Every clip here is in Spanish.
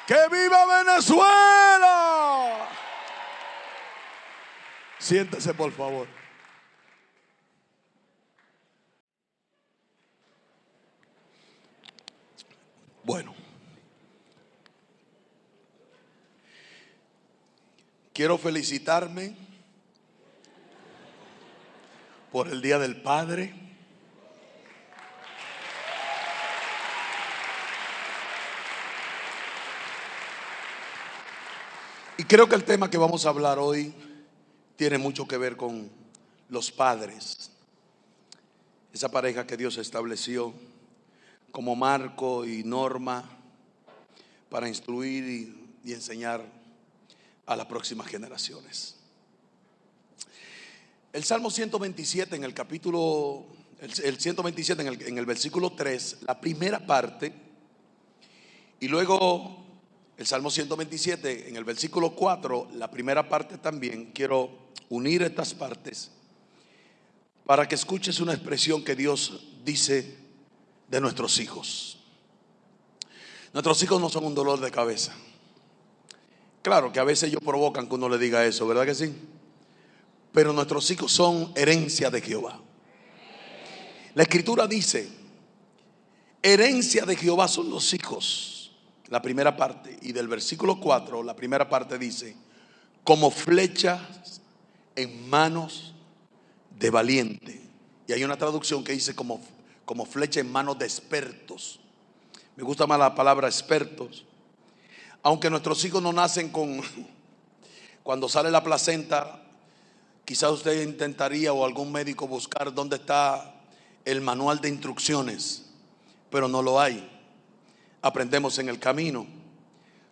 ¡Que viva Venezuela! Siéntese, por favor. Bueno, quiero felicitarme por el Día del Padre. Y creo que el tema que vamos a hablar hoy tiene mucho que ver con los padres, esa pareja que Dios estableció como marco y norma para instruir y enseñar a las próximas generaciones. El Salmo 127 en el capítulo, el 127 en el versículo 3, la primera parte, y luego el Salmo 127 en el versículo 4, la primera parte también. Quiero unir estas partes para que escuches una expresión que Dios dice de nuestros hijos. Nuestros hijos no son un dolor de cabeza. Claro que a veces ellos provocan que uno le diga eso, ¿verdad que sí? Pero nuestros hijos son herencia de Jehová. La Escritura dice: herencia de Jehová son los hijos. La primera parte, y del versículo 4, la primera parte dice: como flechas en manos de valiente. Y hay una traducción que dice como flecha en manos de expertos. Me gusta más la palabra expertos. Aunque nuestros hijos no nacen con, cuando sale la placenta, quizás usted intentaría, o algún médico, buscar dónde está el manual de instrucciones, pero no lo hay. Aprendemos en el camino.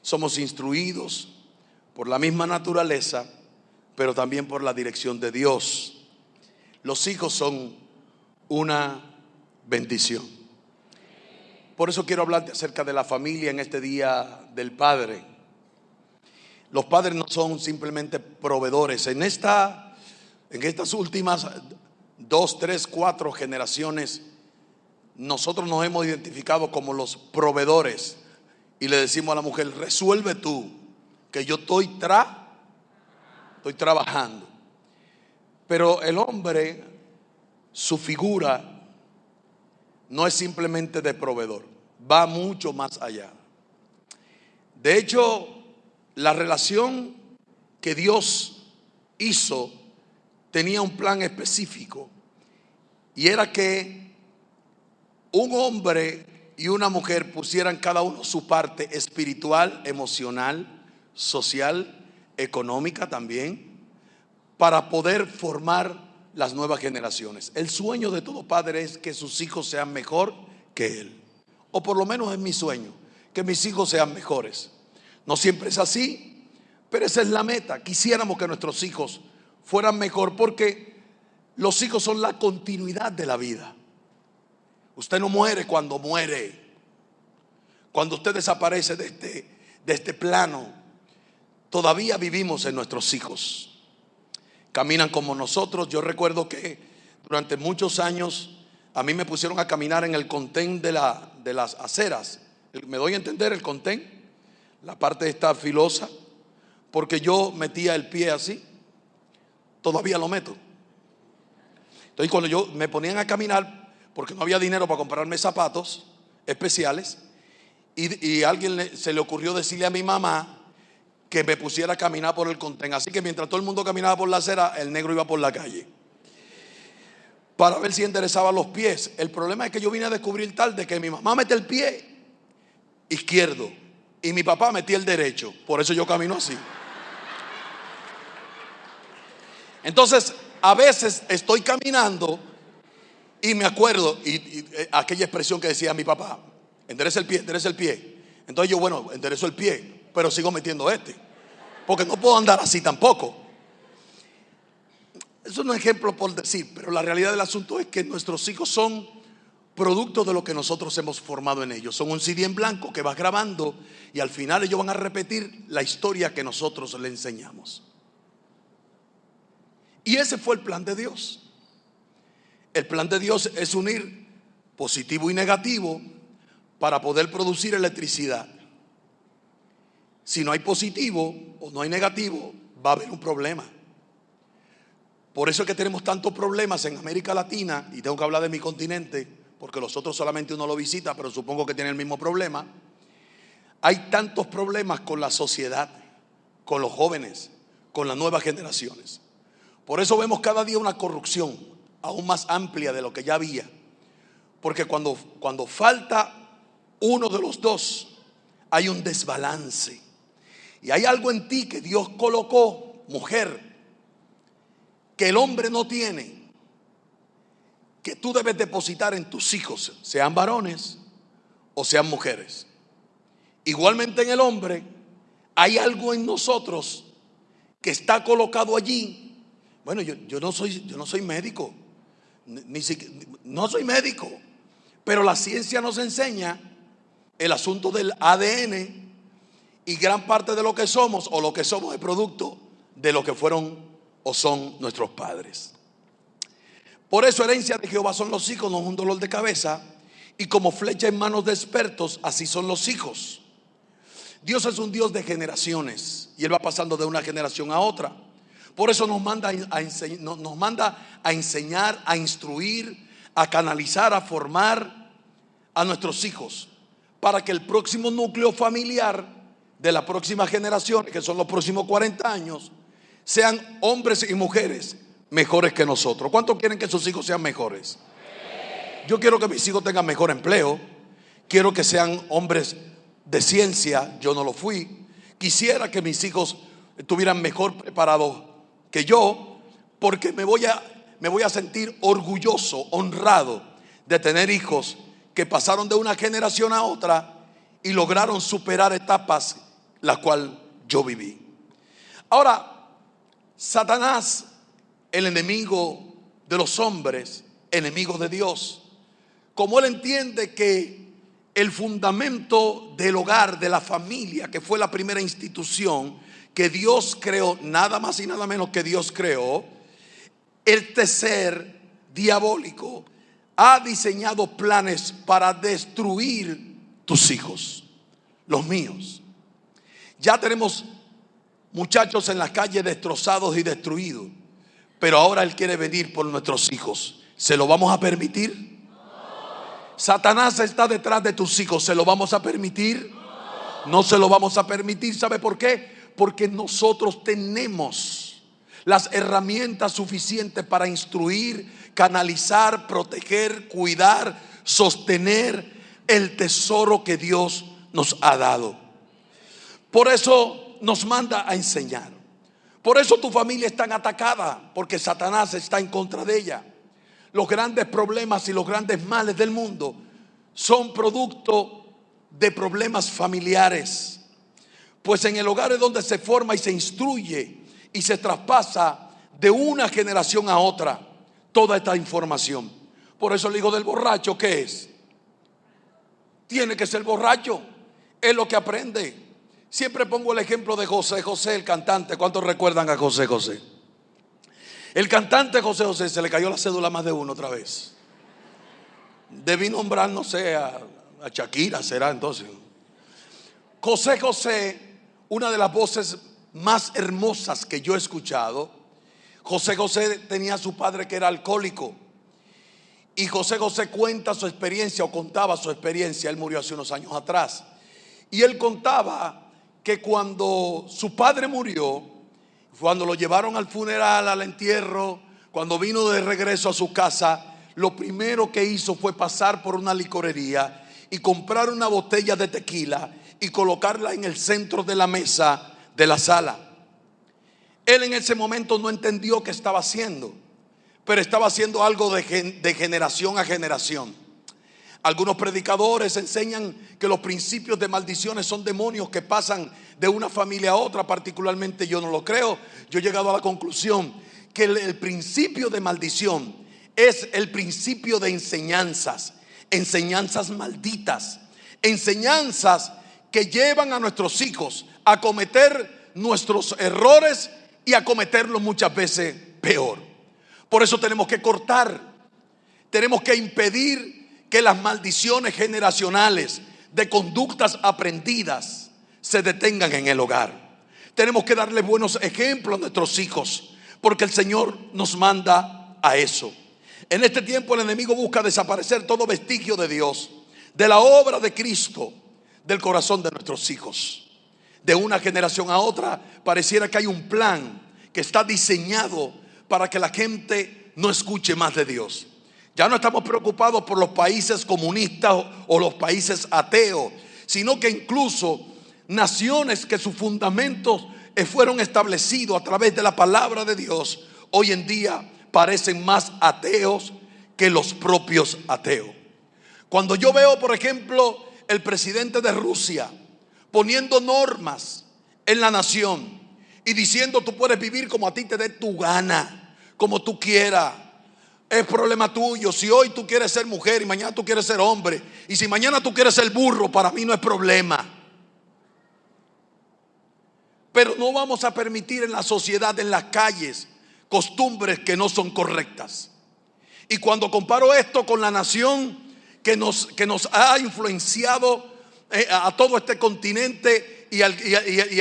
Somos instruidos por la misma naturaleza, pero también por la dirección de Dios. Los hijos son una bendición. Por eso quiero hablarte acerca de la familia en este Día del Padre. Los padres no son simplemente proveedores. En estas últimas 2, 3, 4 generaciones, nosotros nos hemos identificado como los proveedores y le decimos a la mujer: resuelve tú, que yo estoy trabajando. Pero el hombre, su figura no es simplemente de proveedor, va mucho más allá. De hecho, la relación que Dios hizo tenía un plan específico, y era que un hombre y una mujer pusieran cada uno su parte espiritual, emocional, social, económica también, para poder formar las nuevas generaciones. El sueño de todo padre es que sus hijos sean mejor que él, o por lo menos es mi sueño, que mis hijos sean mejores. No siempre es así, pero esa es la meta. Quisiéramos que nuestros hijos fueran mejor, porque los hijos son la continuidad de la vida. Usted no muere cuando muere. Cuando usted desaparece de este plano, todavía vivimos en nuestros hijos. Caminan como nosotros. Yo recuerdo que durante muchos años a mí me pusieron a caminar en el contén de las aceras. ¿Me doy a entender? El contén, la parte esta filosa, porque yo metía el pie así. Todavía lo meto. Entonces, cuando yo me ponían a caminar, porque no había dinero para comprarme zapatos especiales, y a alguien se le ocurrió decirle a mi mamá que me pusiera a caminar por el contén. Así que mientras todo el mundo caminaba por la acera, el negro iba por la calle para ver si enderezaba los pies. El problema es que yo vine a descubrir tarde que mi mamá metía el pie izquierdo y mi papá metía el derecho. Por eso yo camino así. Entonces, a veces estoy caminando y me acuerdo y aquella expresión que decía mi papá: endereza el pie, endereza el pie. Entonces yo, bueno, enderezo el pie, pero sigo metiendo porque no puedo andar así tampoco. Es un ejemplo por decir, pero la realidad del asunto es que nuestros hijos son producto de lo que nosotros hemos formado en ellos. Son un CD en blanco que vas grabando, y al final ellos van a repetir la historia que nosotros le enseñamos. Y ese fue el plan de Dios. El plan de Dios es unir positivo y negativo para poder producir electricidad. Si no hay positivo o no hay negativo, va a haber un problema. Por eso es que tenemos tantos problemas en América Latina, y tengo que hablar de mi continente, porque los otros solamente uno lo visita, pero supongo que tienen el mismo problema. Hay tantos problemas con la sociedad, con los jóvenes, con las nuevas generaciones. Por eso vemos cada día una corrupción aún más amplia de lo que ya había. Porque cuando falta uno de los dos, hay un desbalance. Y hay algo en ti que Dios colocó, mujer, que el hombre no tiene, que tú debes depositar en tus hijos, sean varones o sean mujeres. Igualmente en el hombre hay algo en nosotros que está colocado allí. Bueno, yo no soy médico, no soy médico, pero la ciencia nos enseña el asunto del ADN, y gran parte de lo que somos o lo que somos es producto de lo que fueron o son nuestros padres. Por eso herencia de Jehová son los hijos, no es un dolor de cabeza, y como flecha en manos de expertos, así son los hijos. Dios es un Dios de generaciones y Él va pasando de una generación a otra. Por eso nos manda a enseñar, a instruir, a canalizar, a formar a nuestros hijos, para que el próximo núcleo familiar de la próxima generación, que son los próximos 40 años, sean hombres y mujeres mejores que nosotros. ¿Cuántos quieren que sus hijos sean mejores? Yo quiero que mis hijos tengan mejor empleo. Quiero que sean hombres de ciencia. Yo no lo fui. Quisiera que mis hijos estuvieran mejor preparados que yo, porque me voy a sentir orgulloso, honrado de tener hijos que pasaron de una generación a otra y lograron superar etapas las cuales yo viví. Ahora, Satanás, el enemigo de los hombres, enemigo de Dios, como él entiende que el fundamento del hogar, de la familia, que fue la primera institución que Dios creó, nada más y nada menos que Dios creó, este ser diabólico ha diseñado planes para destruir tus hijos, los míos. Ya tenemos muchachos en las calles destrozados y destruidos, pero ahora Él quiere venir por nuestros hijos. ¿Se lo vamos a permitir? Satanás está detrás de tus hijos. ¿Se lo vamos a permitir? No se lo vamos a permitir. ¿Sabe por qué? Porque nosotros tenemos las herramientas suficientes para instruir, canalizar, proteger, cuidar, sostener el tesoro que Dios nos ha dado. Por eso nos manda a enseñar. Por eso tu familia es tan atacada, porque Satanás está en contra de ella. Los grandes problemas y los grandes males del mundo son producto de problemas familiares. Pues en el hogar es donde se forma y se instruye y se traspasa de una generación a otra toda esta información. Por eso el hijo del borracho, ¿qué es? Tiene que ser borracho. Es lo que aprende. Siempre pongo el ejemplo de José José, el cantante. ¿Cuántos recuerdan a José José? El cantante José José, se le cayó la cédula más de uno otra vez. Debí nombrar, no sé, a Shakira, será entonces. José José, una de las voces más hermosas que yo he escuchado. José José tenía a su padre que era alcohólico. Y José José cuenta su experiencia, o contaba su experiencia. Él murió hace unos años atrás. Y él contaba que cuando su padre murió, cuando lo llevaron al funeral, al entierro, cuando vino de regreso a su casa, lo primero que hizo fue pasar por una licorería y comprar una botella de tequila y colocarla en el centro de la mesa de la sala. Él en ese momento no entendió qué estaba haciendo, pero estaba haciendo algo de generación a generación. Algunos predicadores enseñan que los principios de maldiciones son demonios que pasan de una familia a otra. Particularmente yo no lo creo. Yo he llegado a la conclusión que el principio de maldición es el principio de enseñanzas malditas, enseñanzas que llevan a nuestros hijos a cometer nuestros errores y a cometerlos muchas veces peor. Por eso tenemos que cortar, tenemos que impedir que las maldiciones generacionales de conductas aprendidas se detengan en el hogar. Tenemos que darle buenos ejemplos a nuestros hijos, porque el Señor nos manda a eso. En este tiempo el enemigo busca desaparecer todo vestigio de Dios, de la obra de Cristo, del corazón de nuestros hijos. De una generación a otra pareciera que hay un plan que está diseñado para que la gente no escuche más de Dios. Ya no estamos preocupados por los países comunistas o los países ateos, sino que incluso naciones que sus fundamentos fueron establecidos a través de la palabra de Dios, hoy en día parecen más ateos que los propios ateos. Cuando yo veo, por ejemplo, el presidente de Rusia poniendo normas en la nación y diciendo: tú puedes vivir como a ti te dé tu gana, como tú quieras, es problema tuyo. Si hoy tú quieres ser mujer y mañana tú quieres ser hombre, y si mañana tú quieres ser burro, para mí no es problema. Pero no vamos a permitir en la sociedad, en las calles, costumbres que no son correctas. Y cuando comparo esto con la nación que nos ha influenciado a todo este continente y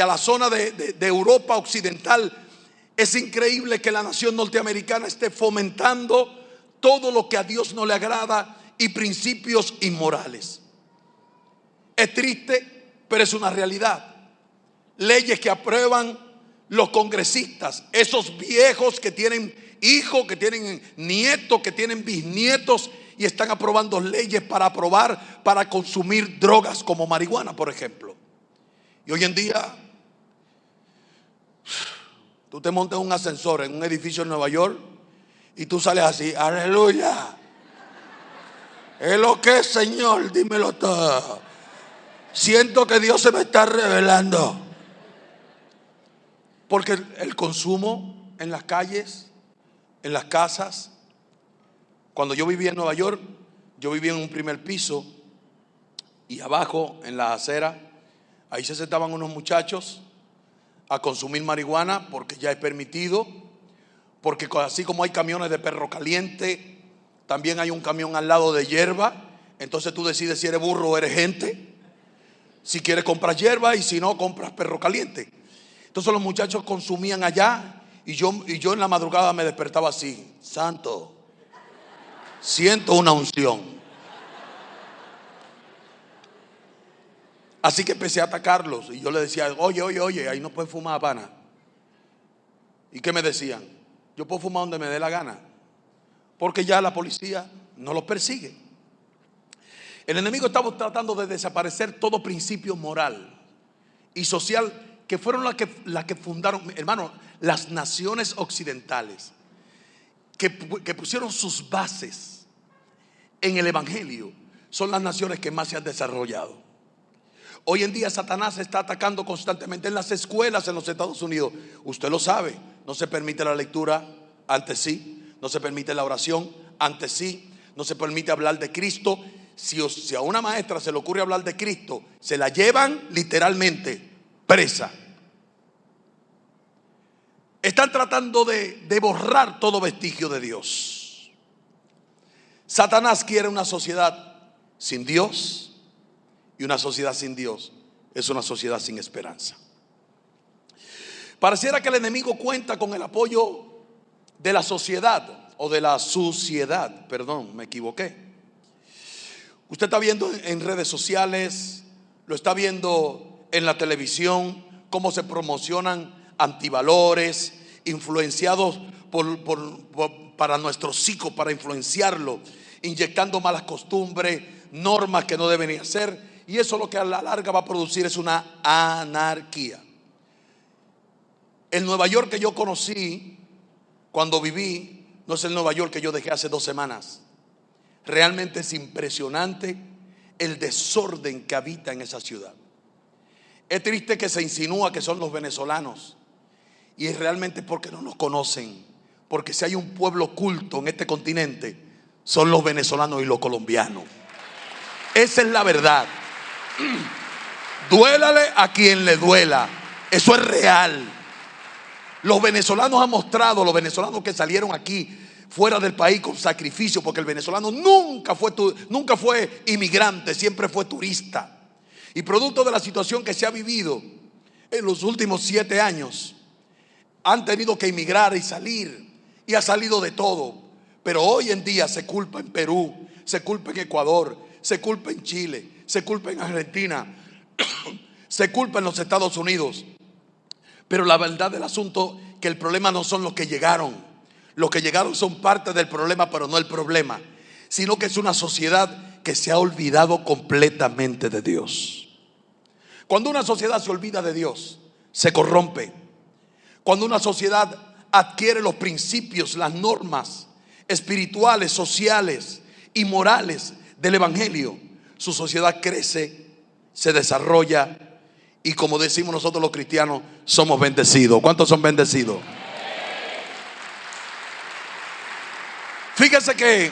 a la zona de Europa occidental, es increíble que la nación norteamericana esté fomentando todo lo que a Dios no le agrada y principios inmorales. Es triste, pero es una realidad. Leyes que aprueban los congresistas, esos viejos que tienen hijos, que tienen nietos, que tienen bisnietos, y están aprobando leyes para consumir drogas como marihuana, por ejemplo. Y hoy en día tú te montas en un ascensor en un edificio en Nueva York y tú sales así: aleluya, es lo que es, Señor, dímelo todo. Siento que Dios se me está revelando. Porque el consumo en las calles, en las casas. Cuando yo vivía en Nueva York, yo vivía en un primer piso, y abajo en la acera, ahí se sentaban unos muchachos a consumir marihuana, porque ya es permitido. Porque así como hay camiones de perro caliente, también hay un camión al lado de hierba. Entonces tú decides si eres burro o eres gente. Si quieres compras hierba, y si no compras perro caliente. Entonces los muchachos consumían allá, y yo en la madrugada me despertaba así: santo, siento una unción. Así que empecé a atacarlos, y yo le decía: oye, ahí no puedes fumar, pana. ¿Y qué me decían? Yo puedo fumar donde me dé la gana, porque ya la policía no los persigue. El enemigo estaba tratando de desaparecer todo principio moral y social que fueron las que fundaron, hermano, las naciones occidentales, que pusieron sus bases en el evangelio. Son las naciones que más se han desarrollado. Hoy en día Satanás está atacando constantemente en las escuelas en los Estados Unidos. Usted lo sabe, no se permite la lectura, antes sí. No se permite la oración, antes sí. No se permite hablar de Cristo. Si a una maestra se le ocurre hablar de Cristo, se la llevan literalmente presa. Están tratando de borrar todo vestigio de Dios. Satanás quiere una sociedad sin Dios, y una sociedad sin Dios es una sociedad sin esperanza. Pareciera que el enemigo cuenta con el apoyo de la sociedad, o de la suciedad, perdón, me equivoqué. Usted está viendo en redes sociales, lo está viendo en la televisión, cómo se promocionan antivalores, influenciados para nuestros hijos, para influenciarlo, inyectando malas costumbres, normas que no deben ser. Y eso lo que a la larga va a producir es una anarquía. El Nueva York que yo conocí cuando viví no es el Nueva York que yo dejé hace 2 semanas. Realmente es impresionante el desorden que habita en esa ciudad. Es triste que se insinúa que son los venezolanos, y es realmente porque no nos conocen. Porque si hay un pueblo culto en este continente, son los venezolanos y los colombianos. Esa es la verdad. Duélale a quien le duela, eso es real. Los venezolanos han mostrado, los venezolanos que salieron aquí fuera del país con sacrificio, porque el venezolano nunca fue inmigrante, siempre fue turista. Y producto de la situación que se ha vivido en los últimos 7 años, han tenido que emigrar y salir, y ha salido de todo. Pero hoy en día se culpa en Perú, se culpa en Ecuador, se culpa en Chile, se culpa en Argentina, se culpa en los Estados Unidos. Pero la verdad del asunto es que el problema no son los que llegaron. Los que llegaron son parte del problema, pero no el problema, sino que es una sociedad que se ha olvidado completamente de Dios. Cuando una sociedad se olvida de Dios, se corrompe. Cuando una sociedad adquiere los principios, las normas espirituales, sociales y morales del Evangelio, su sociedad crece, se desarrolla, y como decimos nosotros los cristianos, somos bendecidos. ¿Cuántos son bendecidos? Fíjese que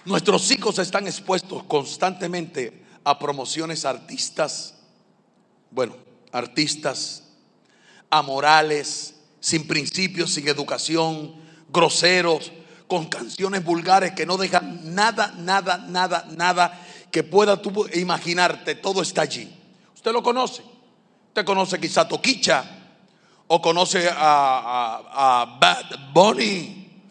nuestros hijos están expuestos constantemente a promociones artistas, amorales, sin principios, sin educación, groseros, con canciones vulgares que no dejan nada que pueda tú imaginarte. Todo está allí. Usted lo conoce. Usted conoce quizá Toquicha, o conoce a Bad Bunny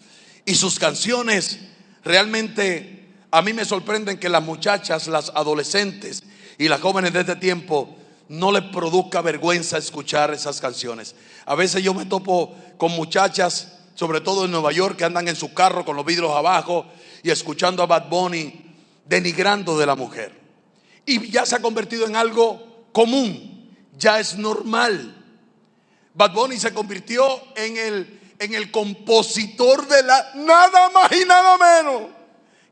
y sus canciones. Realmente a mí me sorprenden que las muchachas, las adolescentes y las jóvenes de este tiempo no les produzca vergüenza escuchar esas canciones. A veces yo me topo con muchachas, sobre todo en Nueva York, que andan en su carro con los vidrios abajo y escuchando a Bad Bunny, denigrando de la mujer. Y ya se ha convertido en algo común, ya es normal. Bad Bunny se convirtió en el compositor nada más y nada menos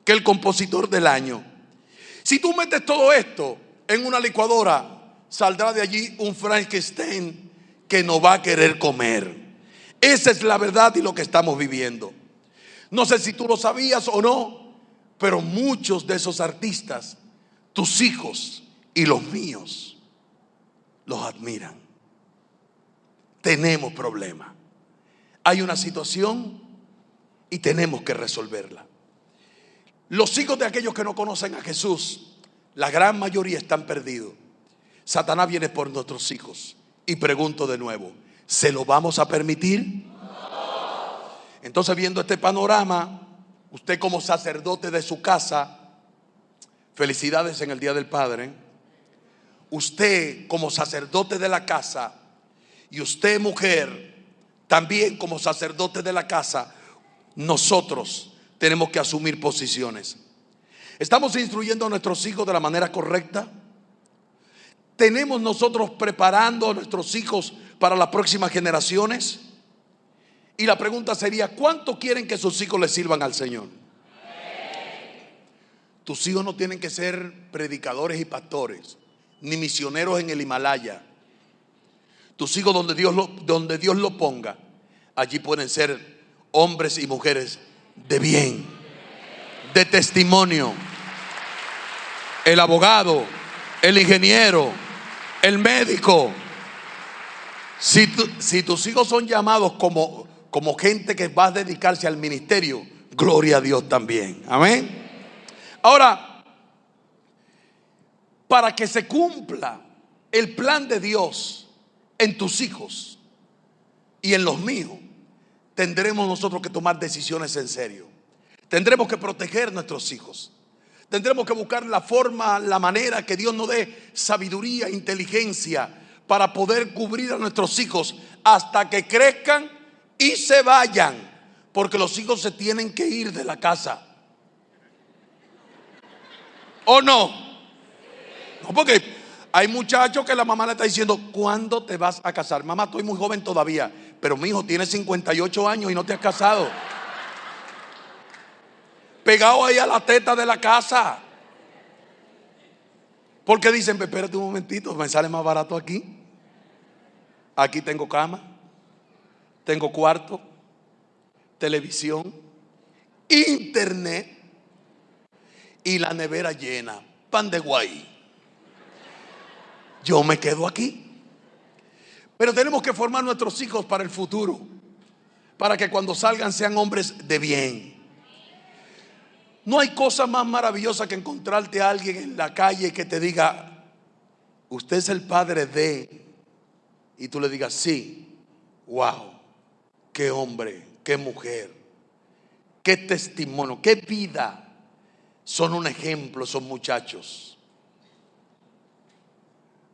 que el compositor del año. Si tú metes todo esto en una licuadora, saldrá de allí un Frankenstein que no va a querer comer. Esa es la verdad y lo que estamos viviendo. No sé si tú lo sabías o no, pero muchos de esos artistas, tus hijos y los míos, los admiran. Tenemos problemas. Hay una situación y tenemos que resolverla. Los hijos de aquellos que no conocen a Jesús, la gran mayoría están perdidos. Satanás viene por nuestros hijos. Y pregunto de nuevo, ¿se lo vamos a permitir? Entonces, viendo este panorama, usted como sacerdote de su casa, felicidades en el Día del Padre. Usted como sacerdote de la casa, y usted mujer también como sacerdote de la casa, nosotros tenemos que asumir posiciones. ¿Estamos instruyendo a nuestros hijos de la manera correcta? ¿Tenemos nosotros preparando a nuestros hijos para las próximas generaciones? Y la pregunta sería, ¿cuánto quieren que sus hijos le sirvan al Señor? Tus hijos no tienen que ser predicadores y pastores, ni misioneros en el Himalaya. Tus hijos, donde Dios lo ponga, allí pueden ser hombres y mujeres de bien, de testimonio. El abogado, el ingeniero, el médico. Si tus hijos son llamados como gente que va a dedicarse al ministerio, gloria a Dios también. Amén. Ahora, para que se cumpla el plan de Dios en tus hijos y en los míos, tendremos nosotros que tomar decisiones en serio. Tendremos que proteger a nuestros hijos. Tendremos que buscar la forma, la manera que Dios nos dé sabiduría, inteligencia para poder cubrir a nuestros hijos hasta que crezcan y se vayan, porque los hijos se tienen que ir de la casa. ¿O no? No, porque hay muchachos que la mamá le está diciendo, ¿cuándo te vas a casar? Mamá, estoy muy joven todavía. Pero mi hijo tiene 58 años y no te has casado. Pegado ahí a la teta de la casa. Porque dicen, espérate un momentito, me sale más barato aquí. Aquí tengo cama, tengo cuarto, televisión, internet y la nevera llena, pan de guay. Yo me quedo aquí. Pero tenemos que formar nuestros hijos para el futuro, para que cuando salgan sean hombres de bien. No hay cosa más maravillosa que encontrarte a alguien en la calle que te diga: usted es el padre de, y tú le digas: sí. Wow, qué hombre, qué mujer, qué testimonio, qué vida. Son un ejemplo esos muchachos.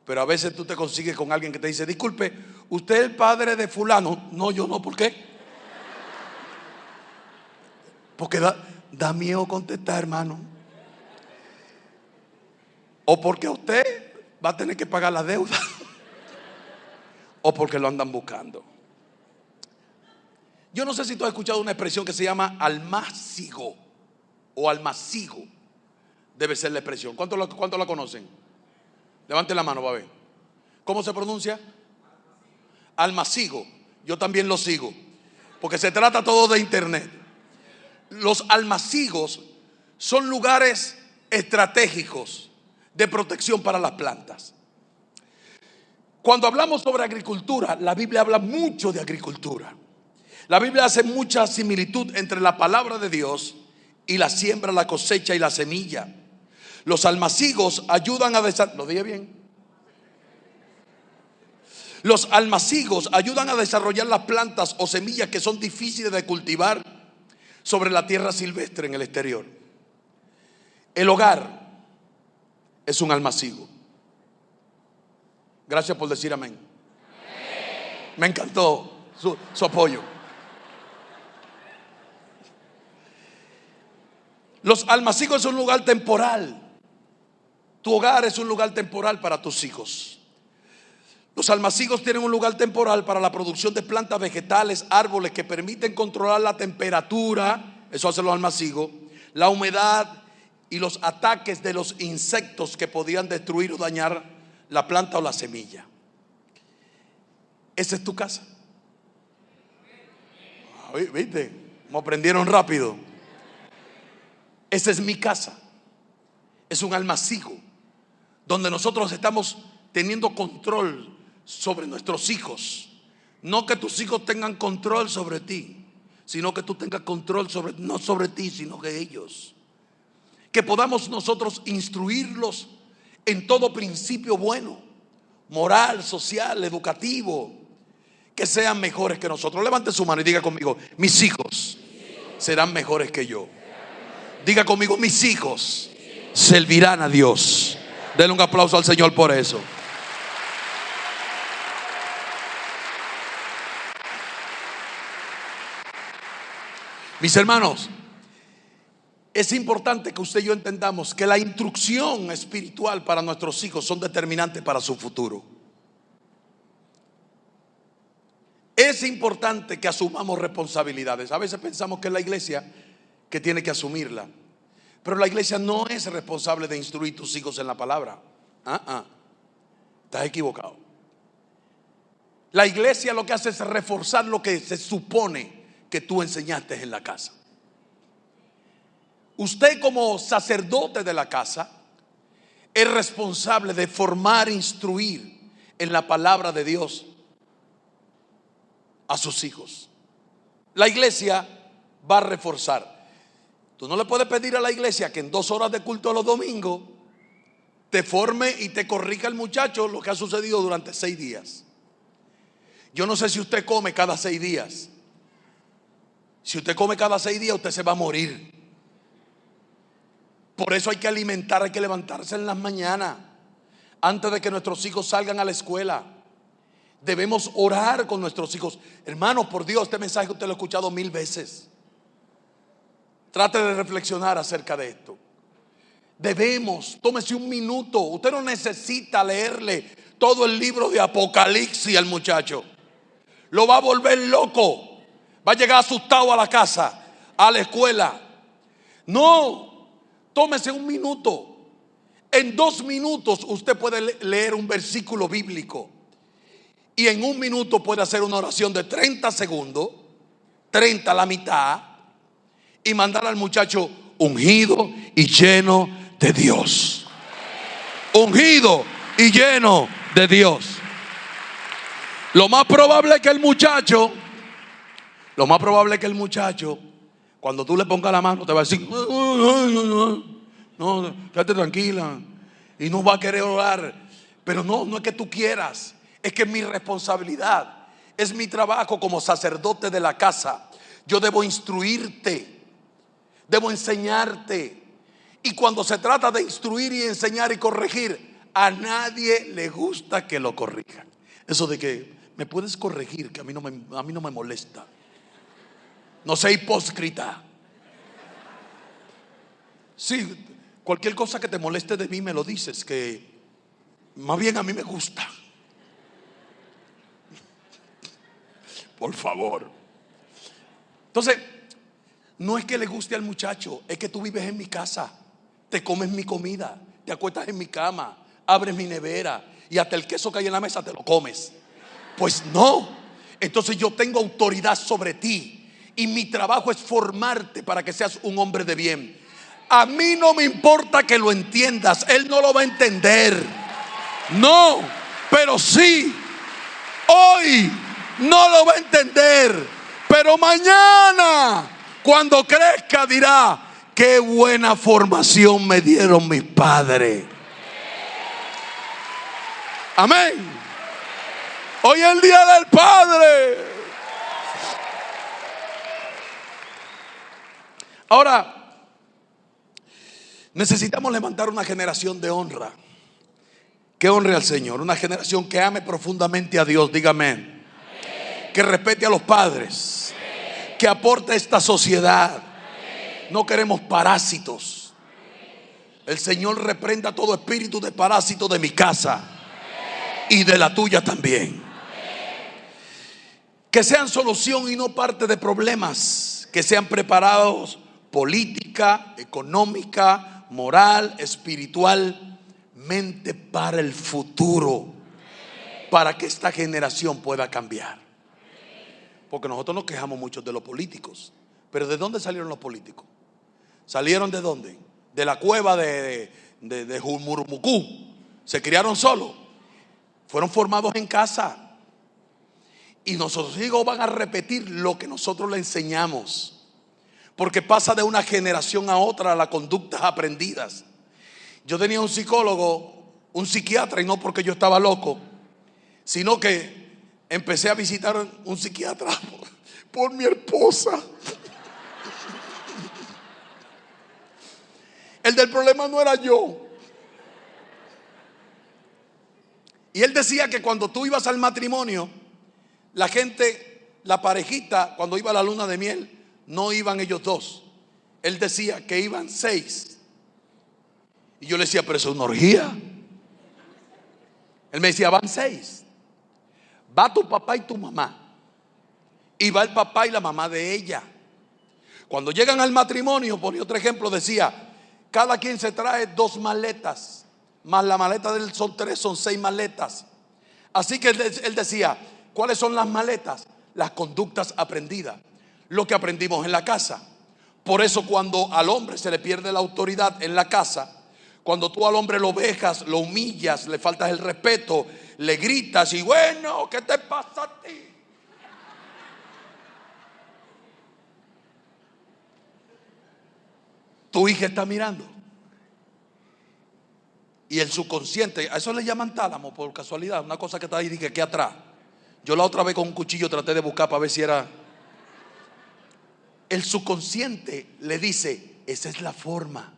Pero a veces tú te consigues con alguien que te dice: disculpe, ¿usted es el padre de fulano? No, yo no. ¿Por qué? Porque da miedo contestar, hermano. O porque usted va a tener que pagar la deuda, o porque lo andan buscando. Yo no sé si tú has escuchado una expresión que se llama almácigo o almacigo. Debe ser la expresión. ¿Cuántos la conocen? Levanten la mano, va a ver. ¿Cómo se pronuncia? Almacigo. Yo también lo sigo, porque se trata todo de internet. Los almacigos son lugares estratégicos de protección para las plantas. Cuando hablamos sobre agricultura, la Biblia habla mucho de agricultura. La Biblia hace mucha similitud entre la palabra de Dios y la siembra, la cosecha y la semilla. Los almacigos ayudan a desarrollar. ¿Lo dije bien? Los almacigos ayudan a desarrollar las plantas o semillas que son difíciles de cultivar sobre la tierra silvestre en el exterior. El hogar es un almacigo. Gracias por decir amén. Me encantó su apoyo. Los almacigos son un lugar temporal. Tu hogar es un lugar temporal para tus hijos. Los almacigos tienen un lugar temporal para la producción de plantas, vegetales, árboles que permiten controlar la temperatura. Eso hacen los almacigos. La humedad y los ataques de los insectos que podían destruir o dañar la planta o la semilla. Esa es tu casa. ¿Viste? Me aprendieron rápido. Esa es mi casa. Es un almacigo donde nosotros estamos teniendo control sobre nuestros hijos. No que tus hijos tengan control sobre ti, sino que tú tengas control no sobre ti, sino que ellos. Que podamos nosotros instruirlos en todo principio bueno, moral, social, educativo, que sean mejores que nosotros. Levante su mano y diga conmigo: mis hijos serán mejores que yo. Diga conmigo: mis hijos servirán a Dios. Denle un aplauso al Señor por eso. Mis hermanos, es importante que usted y yo entendamos que la instrucción espiritual para nuestros hijos son determinantes para su futuro. Es importante que asumamos responsabilidades. A veces pensamos que es la iglesia que tiene que asumirla, pero la iglesia no es responsable de instruir tus hijos en la palabra. Estás equivocado. La iglesia lo que hace es reforzar lo que se supone que tú enseñaste en la casa. Usted, como sacerdote de la casa, es responsable de formar, instruir en la palabra de Dios a sus hijos. La iglesia va a reforzar. Tú no le puedes pedir a la iglesia que en 2 horas de culto a los domingos te forme y te corrija el muchacho lo que ha sucedido durante 6 días. Yo no sé si usted come cada 6 días. Si usted come cada 6 días, usted se va a morir. Por eso hay que alimentar, hay que levantarse en las mañanas antes de que nuestros hijos salgan a la escuela. Debemos orar con nuestros hijos. Hermanos, por Dios, este mensaje usted lo ha escuchado 1000 veces. Trate de reflexionar acerca de esto. Tómese un minuto. Usted no necesita leerle todo el libro de Apocalipsis al muchacho. Lo va a volver loco. Va a llegar asustado a la casa, a la escuela. No, tómese un minuto. En 2 minutos usted puede leer un versículo bíblico. Y en 1 minuto puede hacer una oración de 30 segundos, 30 a la mitad, y mandar al muchacho ungido y lleno de Dios. Ungido y lleno de Dios. Lo más probable es que el muchacho, Cuando tú le pongas la mano te va a decir: no, quédate tranquila. Y no va a querer orar. Pero no es que tú quieras, es que es mi responsabilidad, es mi trabajo como sacerdote de la casa. Yo debo instruirte, debo enseñarte. Y cuando se trata de instruir y enseñar y corregir, a nadie le gusta que lo corrijan. Eso de que me puedes corregir, que a mí no me molesta. No sea hipócrita. Sí, cualquier cosa que te moleste de mí me lo dices, que más bien a mí me gusta. Por favor. Entonces, no es que le guste al muchacho, es que tú vives en mi casa, te comes mi comida, te acuestas en mi cama, abres mi nevera y hasta el queso que hay en la mesa te lo comes. Pues no. Entonces yo tengo autoridad sobre ti y mi trabajo es formarte para que seas un hombre de bien. A mí no me importa que lo entiendas, él no lo va a entender. No, pero sí, hoy no lo va a entender, pero mañana, cuando crezca, dirá: qué buena formación me dieron mis padres. Amén. Hoy es el día del Padre. Ahora, necesitamos levantar una generación de honra, que honre al Señor, una generación que ame profundamente a Dios. Dígame. Amén. Que respete a los padres. Amén. Que aporte a esta sociedad. Amén. No queremos parásitos. Amén. El Señor reprenda todo espíritu de parásito de mi casa. Amén. Y de la tuya también. Amén. Que sean solución y no parte de problemas. Que sean preparados política, económica, moral, espiritual, para el futuro, para que esta generación pueda cambiar. Porque nosotros nos quejamos mucho de los políticos, pero ¿de dónde salieron los políticos? ¿Salieron de dónde? De la cueva de Jumurumucú. Se criaron solos, fueron formados en casa. Y nuestros hijos van a repetir lo que nosotros les enseñamos, porque pasa de una generación a otra las conductas aprendidas. Yo tenía un psicólogo, un psiquiatra, y no porque yo estaba loco, sino que empecé a visitar un psiquiatra por mi esposa. El del problema no era yo. Y él decía que cuando tú ibas al matrimonio, la gente, la parejita, cuando iba a la luna de miel, no iban ellos dos. Él decía que iban 6. Y yo le decía: pero eso es una orgía. Él me decía: van 6. Va tu papá y tu mamá, y va el papá y la mamá de ella. Cuando llegan al matrimonio, ponía otro ejemplo, decía: cada quien se trae 2 maletas, más la maleta de él son 3, son 6 maletas. Así que él decía: ¿cuáles son las maletas? Las conductas aprendidas, lo que aprendimos en la casa. Por eso cuando al hombre se le pierde la autoridad en la casa, cuando tú al hombre lo vejas, lo humillas, le faltas el respeto, le gritas y bueno, ¿qué te pasa a ti? Tu hija está mirando. Y el subconsciente, a eso le llaman tálamo por casualidad, una cosa que está ahí, dije, aquí atrás. Yo la otra vez con un cuchillo traté de buscar para ver si era. El subconsciente le dice: esa es la forma.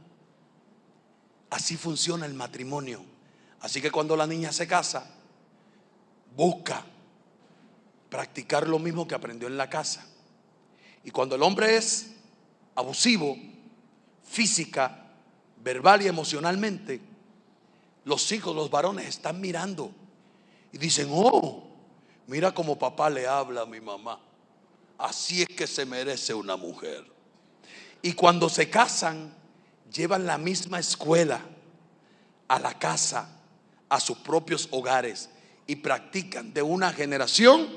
Así funciona el matrimonio. Así que cuando la niña se casa, busca practicar lo mismo que aprendió en la casa. Y cuando el hombre es abusivo, física, verbal y emocionalmente, los hijos, los varones están mirando y dicen: oh, mira cómo papá le habla a mi mamá. Así es que se merece una mujer. Y cuando se casan, llevan la misma escuela a la casa, a sus propios hogares, y practican de una generación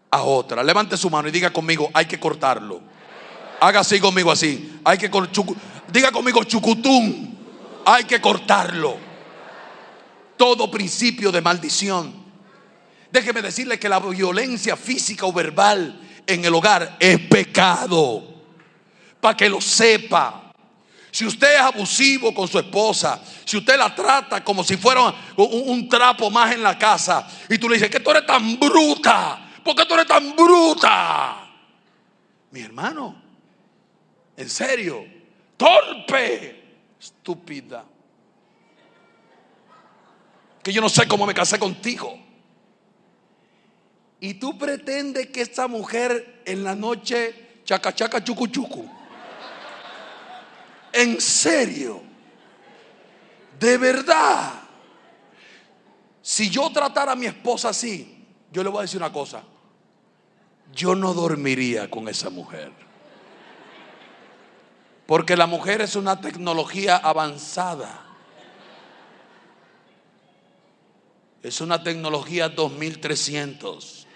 a otra. Levante su mano y diga conmigo: hay que cortarlo. Haga así conmigo, así. Diga conmigo: chucutún. Hay que cortarlo. Todo principio de maldición. Déjeme decirle que la violencia física o verbal en el hogar es pecado. para que lo sepa. Si usted es abusivo con su esposa, si usted la trata como si fuera un trapo más en la casa, y tú le dices que tú eres tan bruta, ¿por qué tú eres tan bruta? Mi hermano, en serio, torpe, estúpida, que yo no sé cómo me casé contigo. Y tú pretendes que esta mujer en la noche chaca chaca chucu chucu. En serio, de verdad. Si yo tratara a mi esposa así, yo le voy a decir una cosa: yo no dormiría con esa mujer. Porque la mujer es una tecnología avanzada. Es una tecnología 2300.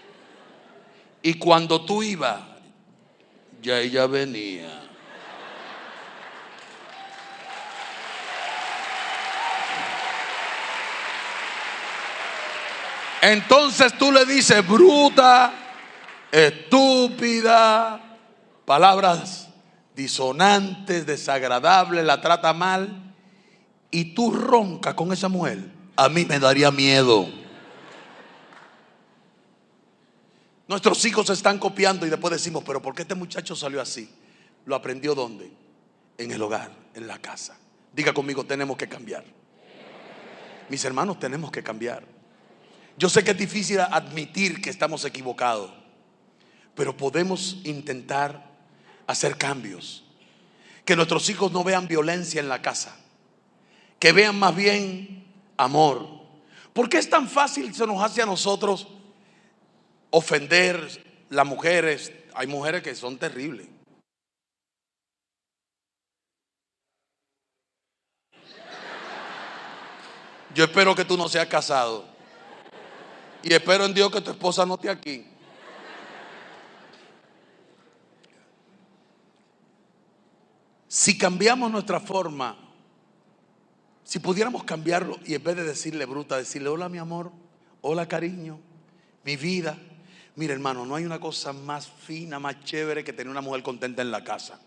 Y cuando tú ibas, ya ella venía. Entonces tú le dices bruta, estúpida, palabras disonantes, desagradables, la trata mal, y tú roncas con esa mujer. A mí me daría miedo. Nuestros hijos se están copiando y después decimos, pero ¿por qué este muchacho salió así? ¿Lo aprendió dónde? En el hogar, en la casa. Diga conmigo, tenemos que cambiar. Mis hermanos, tenemos que cambiar. Yo sé que es difícil admitir que estamos equivocados, pero podemos intentar hacer cambios. Que nuestros hijos no vean violencia en la casa, que vean más bien amor. ¿Por qué es tan fácil se nos hace a nosotros ofender las mujeres? Hay mujeres que son terribles. Yo espero que tú no seas casado, y espero en Dios que tu esposa no esté aquí. Si cambiamos nuestra forma, si pudiéramos cambiarlo, y en vez de decirle bruta, decirle hola mi amor, hola cariño, mi vida. Mira hermano, no hay una cosa más fina, más chévere que tener una mujer contenta en la casa.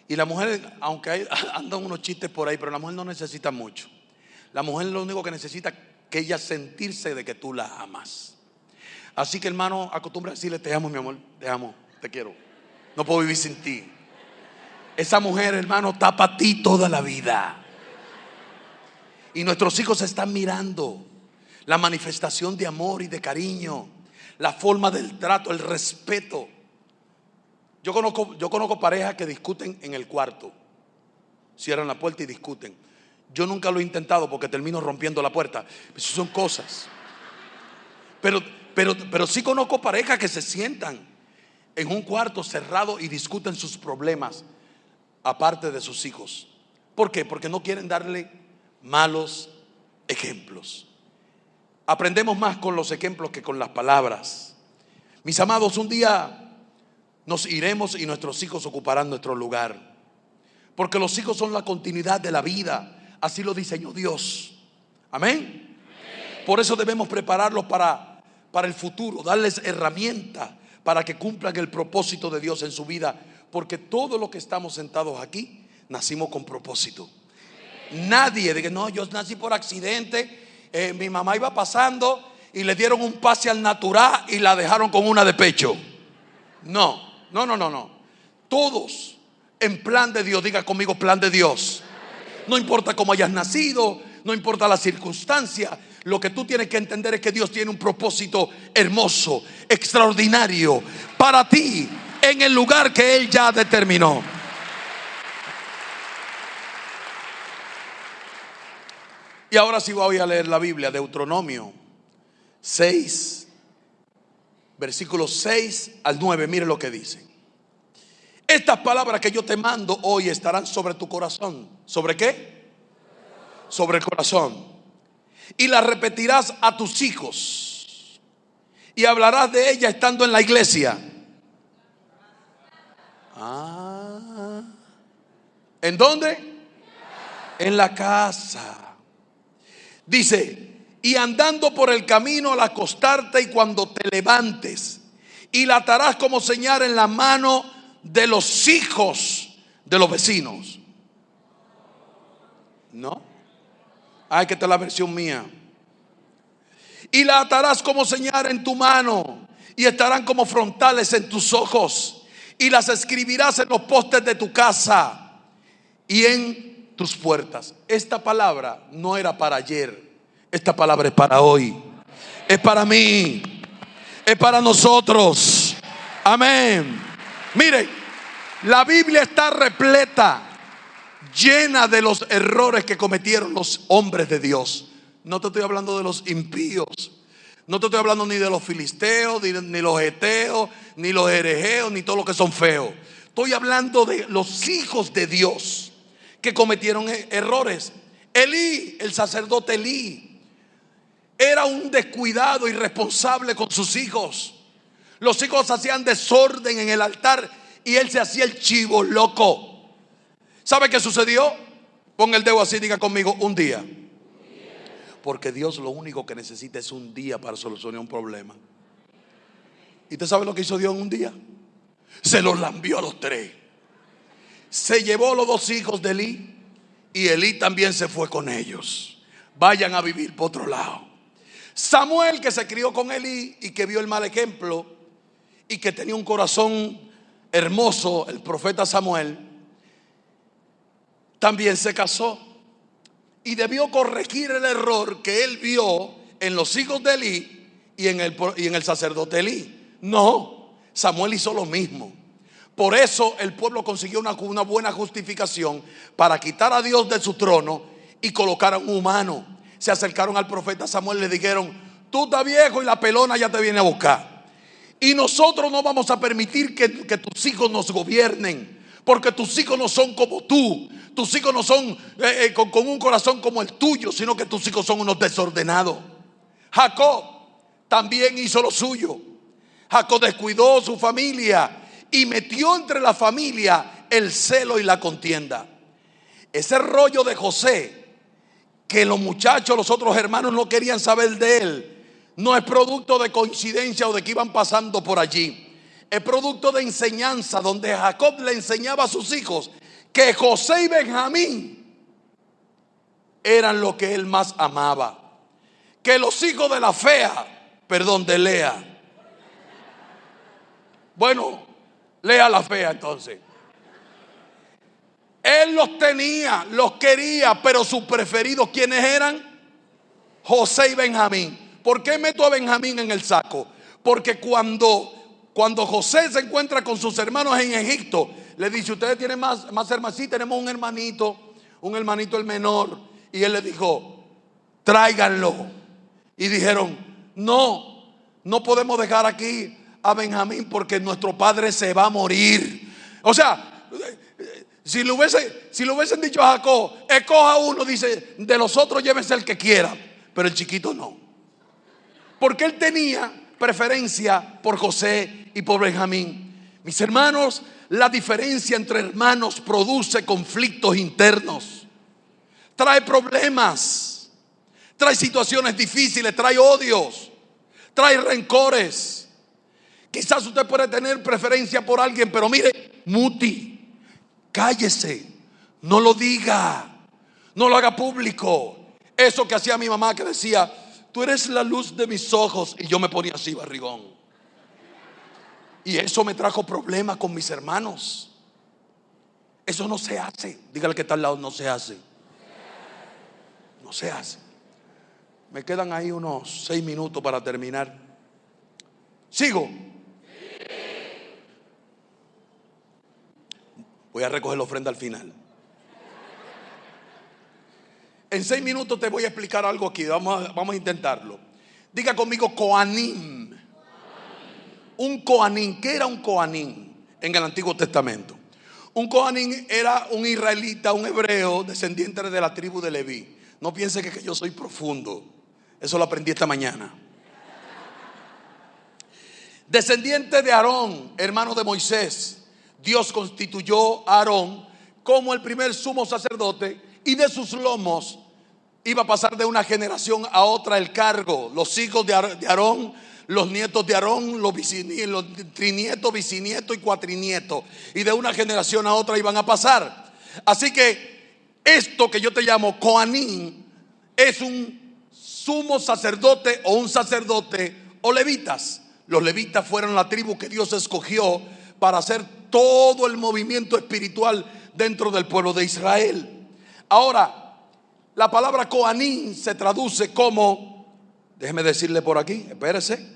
Y la mujer, aunque andan unos chistes por ahí, pero la mujer no necesita mucho. La mujer lo único que necesita es que ella sentirse de que tú la amas. Así que hermano, acostumbra a decirle te amo mi amor, te amo, te quiero, no puedo vivir sin ti. Esa mujer hermano está para ti toda la vida. Y nuestros hijos están mirando la manifestación de amor y de cariño, la forma del trato, el respeto. Yo conozco parejas que discuten en el cuarto, cierran la puerta y discuten. Yo nunca lo he intentado porque termino rompiendo la puerta. Eso son cosas. Pero sí conozco parejas que se sientan en un cuarto cerrado y discuten sus problemas aparte de sus hijos. ¿Por qué? Porque no quieren darle malos ejemplos. Aprendemos más con los ejemplos que con las palabras. Mis amados, un día nos iremos y nuestros hijos ocuparán nuestro lugar, porque los hijos son la continuidad de la vida. Así lo diseñó Dios. Amén. Por eso debemos prepararlos para el futuro, darles herramientas para que cumplan el propósito de Dios en su vida. Porque todos los que estamos sentados aquí nacimos con propósito. Nadie diga, no, yo nací por accidente, mi mamá iba pasando y le dieron un pase al natural y la dejaron con una de pecho. No. Todos en plan de Dios. Diga conmigo, plan de Dios. No importa cómo hayas nacido, no importa la circunstancia. Lo que tú tienes que entender es que Dios tiene un propósito hermoso, extraordinario para ti en el lugar que Él ya determinó. Y ahora sí voy a leer la Biblia, Deuteronomio 6, versículos 6 al 9. Mire lo que dice: estas palabras que yo te mando hoy estarán sobre tu corazón. ¿Sobre qué? Sobre el corazón. Y las repetirás a tus hijos y hablarás de ellas estando en la iglesia. ¿En dónde? En la casa. Dice, y andando por el camino al acostarte y cuando te levantes, y la atarás como señal en la mano de los hijos de los vecinos. ¿No? Ay, que esta es la versión mía. Y la atarás como señal en tu mano, y estarán como frontales en tus ojos, y las escribirás en los postes de tu casa y en tus puertas. Esta palabra no era para ayer, esta palabra es para hoy, es para mí, es para nosotros. Amén. Mire, la Biblia está repleta, llena de los errores que cometieron los hombres de Dios. No te estoy hablando de los impíos, no te estoy hablando ni de los filisteos, ni los heteos, ni los jerejeos, ni todos los que son feos. Estoy hablando de los hijos de Dios que cometieron errores. Elí, el sacerdote Elí, era un descuidado, irresponsable con sus hijos. Los hijos hacían desorden en el altar y él se hacía el chivo loco. ¿Sabe qué sucedió? Pon el dedo así, diga conmigo: un día. Porque Dios lo único que necesita es un día para solucionar un problema. ¿Y usted sabe lo que hizo Dios en un día? Se los lambió a los tres. Se llevó a los dos hijos de Elí, y Elí también se fue con ellos. Vayan a vivir por otro lado. Samuel, que se crió con Elí y que vio el mal ejemplo y que tenía un corazón hermoso, el profeta Samuel, también se casó y debió corregir el error que él vio en los hijos de Elí y en el sacerdote Elí. No, Samuel hizo lo mismo. Por eso el pueblo consiguió una buena justificación para quitar a Dios de su trono y colocar a un humano. Se acercaron al profeta Samuel y le dijeron: tú estás viejo y la pelona ya te viene a buscar, y nosotros no vamos a permitir que tus hijos nos gobiernen, porque tus hijos no son como tú. Tus hijos no son con un corazón como el tuyo, sino que tus hijos son unos desordenados. Jacob también hizo lo suyo. Jacob descuidó su familia y metió entre la familia el celo y la contienda. Ese rollo de José, que los muchachos, los otros hermanos no querían saber de él, no es producto de coincidencia o de que iban pasando por allí. Es producto de enseñanza, donde Jacob le enseñaba a sus hijos que José y Benjamín eran lo que él más amaba. Que los hijos de la fea, de Lea. Bueno, Lea la fea entonces. Él los tenía, los quería, pero sus preferidos, ¿quiénes eran? José y Benjamín. ¿Por qué meto a Benjamín en el saco? Porque cuando José se encuentra con sus hermanos en Egipto, le dice: ustedes tienen más hermanos. Sí, tenemos un hermanito el menor. Y él le dijo: tráiganlo. Y dijeron: no podemos dejar aquí a Benjamín porque nuestro padre se va a morir. O sea, si le hubiesen dicho a Jacob: escoja uno, dice, de los otros llévese el que quiera, pero el chiquito no. Porque él tenía preferencia por José y por Benjamín. Mis hermanos, la diferencia entre hermanos produce conflictos internos, trae problemas, trae situaciones difíciles, trae odios, trae rencores. Quizás usted puede tener preferencia por alguien, pero mire, muti, cállese, no lo diga, no lo haga público. Eso que hacía mi mamá, que decía: tú eres la luz de mis ojos, y yo me ponía así, barrigón. Y eso me trajo problemas con mis hermanos. Eso no se hace. Dígale que está al lado: no se hace. No se hace. Me quedan ahí unos 6 minutos para terminar. ¿Sigo? Voy a recoger la ofrenda al final. En 6 minutos te voy a explicar algo aquí. Vamos a intentarlo. Diga conmigo: Coanim. Un Coanim. ¿Qué era un Coanim en el Antiguo Testamento? Un Coanim era un israelita, un hebreo descendiente de la tribu de Leví. No piense que yo soy profundo. Eso lo aprendí esta mañana. Descendiente de Aarón, hermano de Moisés. Dios constituyó a Aarón como el primer sumo sacerdote, y de sus lomos iba a pasar de una generación a otra el cargo. Los hijos de Aarón los nietos de Aarón, los trinietos, bisnietos y cuatrinietos. Y de una generación a otra iban a pasar. Así que esto que yo te llamo Coanín es un sumo sacerdote o un sacerdote o levitas. Los levitas fueron la tribu que Dios escogió para hacer todo el movimiento espiritual dentro del pueblo de Israel. Ahora, la palabra Coanín se traduce como, déjeme decirle por aquí, espérese,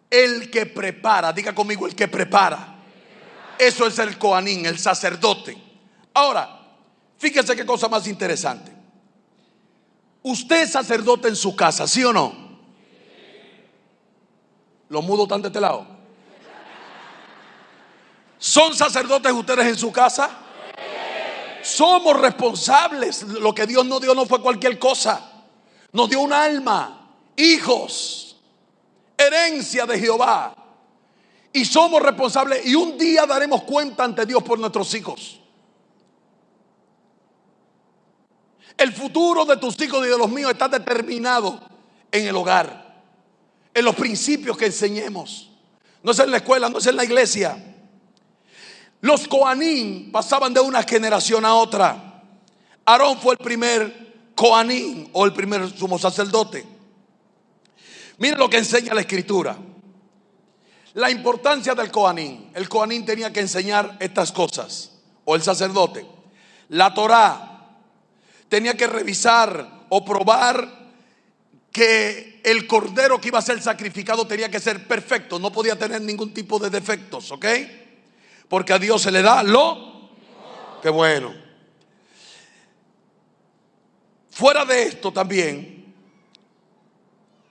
el que prepara. Diga conmigo, el que prepara. Eso es el Coanín, el sacerdote. Ahora, fíjese qué cosa más interesante. Usted es sacerdote en su casa, ¿sí o no? Los mudos están de este lado. ¿Son sacerdotes ustedes en su casa? Somos responsables. Lo que Dios nos dio no fue cualquier cosa. Nos dio un alma, hijos, herencia de Jehová. Y somos responsables. Y un día daremos cuenta ante Dios por nuestros hijos. El futuro de tus hijos y de los míos está determinado en el hogar, en los principios que enseñemos. No es en la escuela, no es en la iglesia. Los Coanín pasaban de una generación a otra. Aarón fue el primer Coanín o el primer sumo sacerdote. Miren lo que enseña la escritura. La importancia del Coanín. El Coanín tenía que enseñar estas cosas, o el sacerdote. La Torá. Tenía que revisar o probar que el cordero que iba a ser sacrificado tenía que ser perfecto. No podía tener ningún tipo de defectos, ¿ok? Porque a Dios se le da lo que bueno. Fuera de esto también,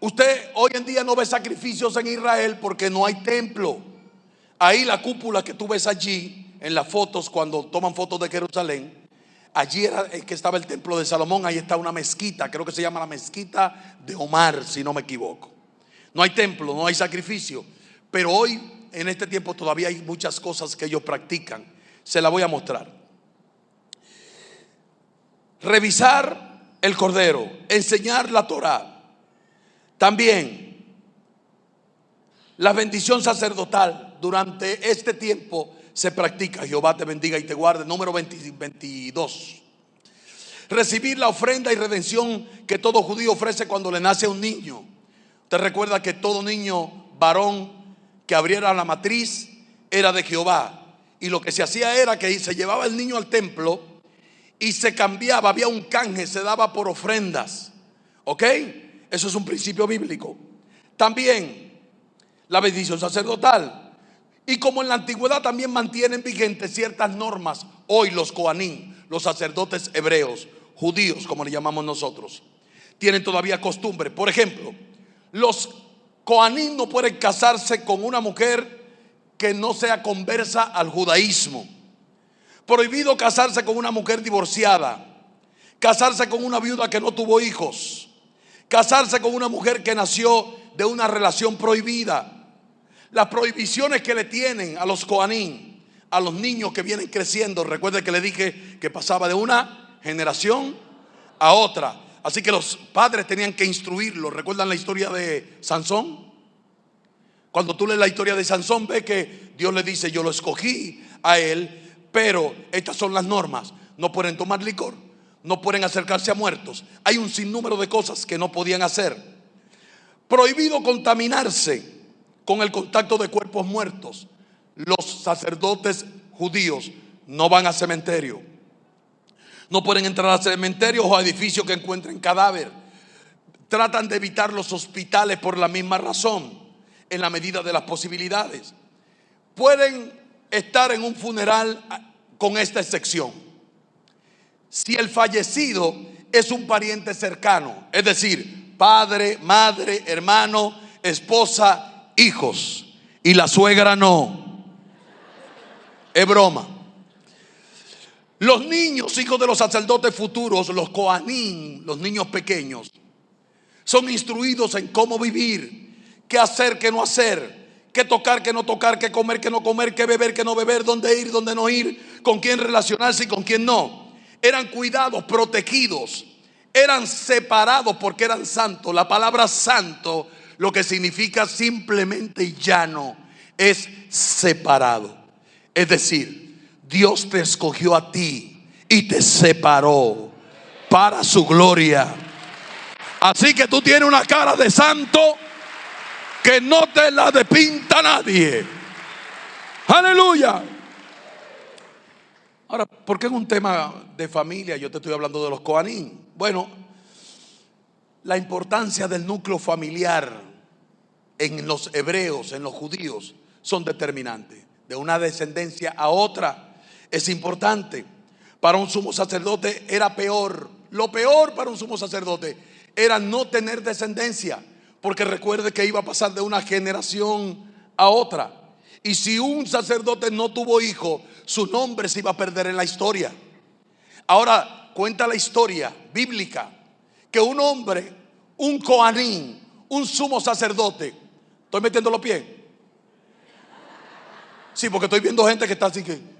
usted hoy en día no ve sacrificios en Israel porque no hay templo. Ahí la cúpula que tú ves allí en las fotos, cuando toman fotos de Jerusalén, allí era que estaba el templo de Salomón. Ahí está una mezquita, creo que se llama la mezquita de Omar, si no me equivoco. No hay templo, no hay sacrificio. Pero hoy, en este tiempo, todavía hay muchas cosas que ellos practican. Se la voy a mostrar. Revisar el cordero, enseñar la Torá. También la bendición sacerdotal durante este tiempo se practica. Jehová te bendiga y te guarde. Número 22. Recibir la ofrenda y redención que todo judío ofrece cuando le nace un niño. Usted recuerda que todo niño varón que abriera la matriz era de Jehová. Y lo que se hacía era que se llevaba el niño al templo y se cambiaba, había un canje, se daba por ofrendas. ¿Ok? Eso es un principio bíblico. También la bendición sacerdotal. Y como en la antigüedad también mantienen vigentes ciertas normas, hoy los Coanín, los sacerdotes hebreos, judíos como le llamamos nosotros, tienen todavía costumbre. Por ejemplo, los Coanín no pueden casarse con una mujer que no sea conversa al judaísmo. Prohibido casarse con una mujer divorciada, casarse con una viuda que no tuvo hijos, casarse con una mujer que nació de una relación prohibida. Las prohibiciones que le tienen a los Coanín, a los niños que vienen creciendo. Recuerde que le dije que pasaba de una generación a otra. Así que los padres tenían que instruirlos. ¿Recuerdan la historia de Sansón? Cuando tú lees la historia de Sansón, ve que Dios le dice: yo lo escogí a él, pero estas son las normas. No pueden tomar licor, no pueden acercarse a muertos. Hay un sinnúmero de cosas que no podían hacer. Prohibido contaminarse con el contacto de cuerpos muertos. Los sacerdotes judíos no van a cementerio. No pueden entrar a cementerios o a edificios que encuentren cadáver. Tratan de evitar los hospitales por la misma razón, en la medida de las posibilidades. Pueden estar en un funeral con esta excepción: si el fallecido es un pariente cercano, es decir, padre, madre, hermano, esposa, hijos, y la suegra no. Es broma. Los niños, hijos de los sacerdotes futuros, los Coanín, los niños pequeños, son instruidos en cómo vivir, qué hacer, qué no hacer, qué tocar, qué no tocar, qué comer, qué no comer, qué beber, qué no beber, dónde ir, dónde no ir, con quién relacionarse y con quién no. Eran cuidados, protegidos, eran separados porque eran santos. La palabra santo lo que significa simplemente y llano es separado. Es decir, Dios te escogió a ti y te separó para su gloria. Así que tú tienes una cara de santo que no te la despinta nadie. Aleluya. Ahora, ¿por qué en un tema de familia yo te estoy hablando de los Coanín? Bueno, la importancia del núcleo familiar en los hebreos, en los judíos, son determinantes. De una descendencia a otra es importante. Para un sumo sacerdote era peor. Lo peor para un sumo sacerdote era no tener descendencia, porque recuerde que iba a pasar de una generación a otra. Y si un sacerdote no tuvo hijo, su nombre se iba a perder en la historia. Ahora cuenta la historia bíblica que un hombre, un coanín, un sumo sacerdote, ¿estoy metiendo los pies? Sí, porque estoy viendo gente que está así que...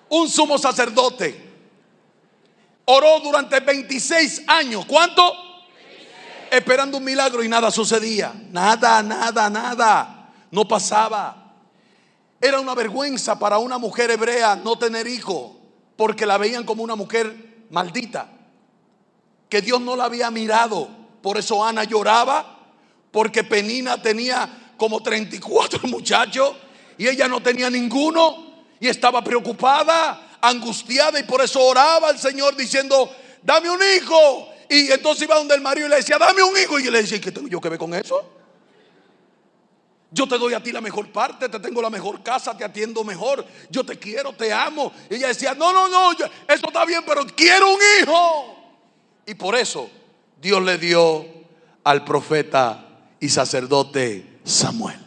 Un sumo sacerdote oró durante 26 años. ¿Cuánto? 26. Esperando un milagro y nada sucedía. Nada. No pasaba. Era una vergüenza para una mujer hebrea no tener hijo, porque la veían como una mujer maldita, que Dios no la había mirado. Por eso Ana lloraba, porque Penina tenía como 34 muchachos y ella no tenía ninguno, y estaba preocupada, angustiada, y por eso oraba al Señor diciendo: dame un hijo. Y entonces iba donde el marido y le decía: dame un hijo. Y le decía: ¿qué tengo yo que ver con eso? Yo te doy a ti la mejor parte, te tengo la mejor casa, te atiendo mejor, yo te quiero, te amo. Y ella decía: no, eso está bien, pero quiero un hijo. Y por eso Dios le dio al profeta y sacerdote Samuel.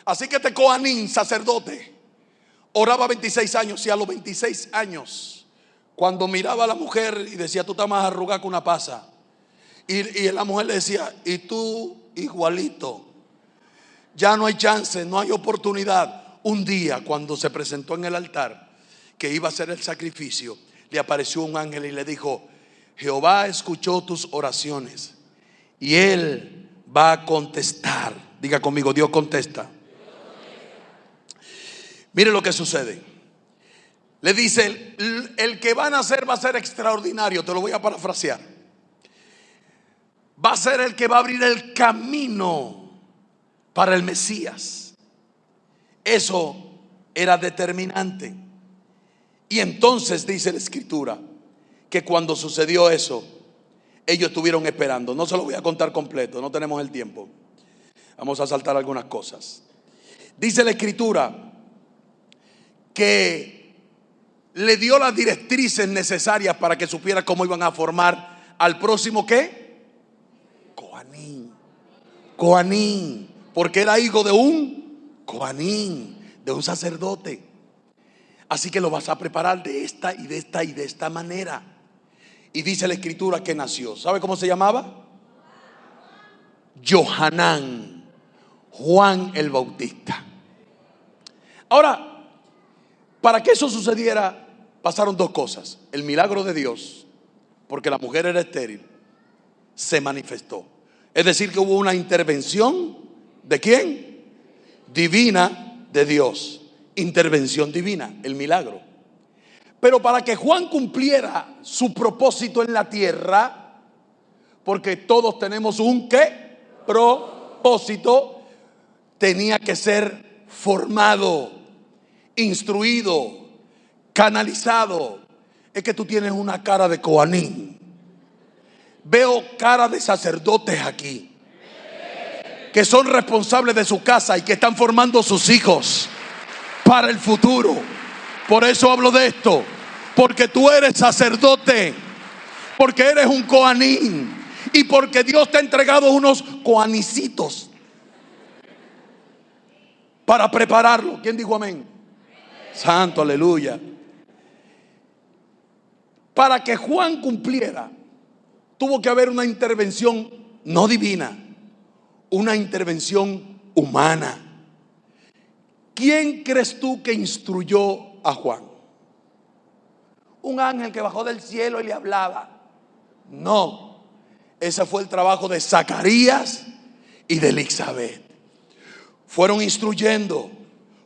Así que este Coanín, sacerdote, oraba 26 años, y a los 26 años, cuando miraba a la mujer y decía: tú estás más arrugada que una pasa, y la mujer le decía: y tú igualito, ya no hay chance, no hay oportunidad. Un día, cuando se presentó en el altar que iba a hacer el sacrificio, le apareció un ángel y le dijo: Jehová escuchó tus oraciones y Él va a contestar. Diga conmigo: Dios contesta. Mire lo que sucede. Le dice: el que van a hacer va a ser extraordinario. Te lo voy a parafrasear. Va a ser el que va a abrir el camino para el Mesías. Eso era determinante. Y entonces dice la Escritura que cuando sucedió eso, ellos estuvieron esperando. No se lo voy a contar completo, no tenemos el tiempo. Vamos a saltar algunas cosas. Dice la Escritura que le dio las directrices necesarias para que supiera cómo iban a formar al próximo ¿qué? Coanín, porque era hijo de un coanín, de un sacerdote. Así que lo vas a preparar de esta y de esta y de esta manera. Y dice la Escritura que nació. ¿Sabe cómo se llamaba? Johanán, Juan el Bautista. Ahora, para que eso sucediera, pasaron dos cosas. El milagro de Dios, porque la mujer era estéril, se manifestó. Es decir, que hubo una intervención ¿de quién? Divina de Dios. Intervención divina, el milagro. Pero para que Juan cumpliera su propósito en la tierra, porque todos tenemos un ¿qué? Propósito, tenía que ser formado, instruido, canalizado. Es que tú tienes una cara de coanín. Veo cara de sacerdotes aquí que son responsables de su casa y que están formando sus hijos para el futuro. Por eso hablo de esto, porque tú eres sacerdote, porque eres un coanín y porque Dios te ha entregado unos coanicitos para prepararlo. ¿Quién dijo amén? Santo, aleluya. Para que Juan cumpliera, tuvo que haber una intervención no divina, una intervención humana. ¿Quién crees tú que instruyó a Juan? un ángel que bajó del cielo y le hablaba. No, ese fue el trabajo de Zacarías y de Elizabeth. Fueron instruyendo,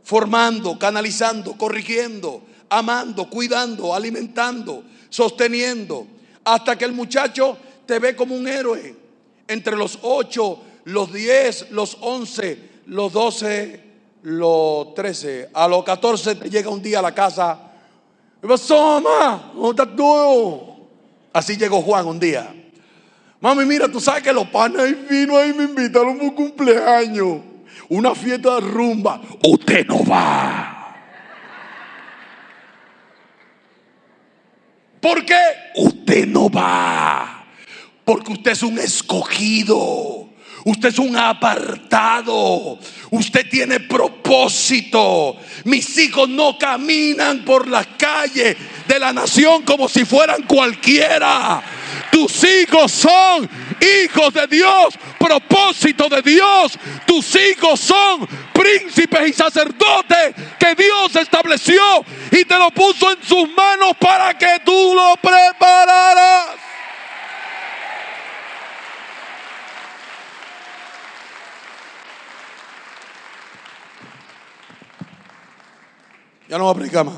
formando, canalizando, corrigiendo, amando, cuidando, alimentando, sosteniendo, hasta que el muchacho te ve como un héroe. Entre los 8, los 10, los 11, los 12, los 13, a los 14 te llega un día a la casa. ¿Qué pasó, mamá? ¿Cómo estás tú? Así llegó Juan un día. Mami, mira, tú sabes que los panas ahí vino ahí me invitaron por cumpleaños, una fiesta de rumba. Usted no va. ¿Por qué? Usted no va. Porque usted es un escogido. Usted es un apartado. Usted tiene propósito. Mis hijos no caminan por las calles de la nación como si fueran cualquiera. Tus hijos son hijos de Dios, propósito de Dios. Tus hijos son príncipes y sacerdotes que Dios estableció y te lo puso en sus manos para que tú lo prepararas. Ya no voy a predicar más.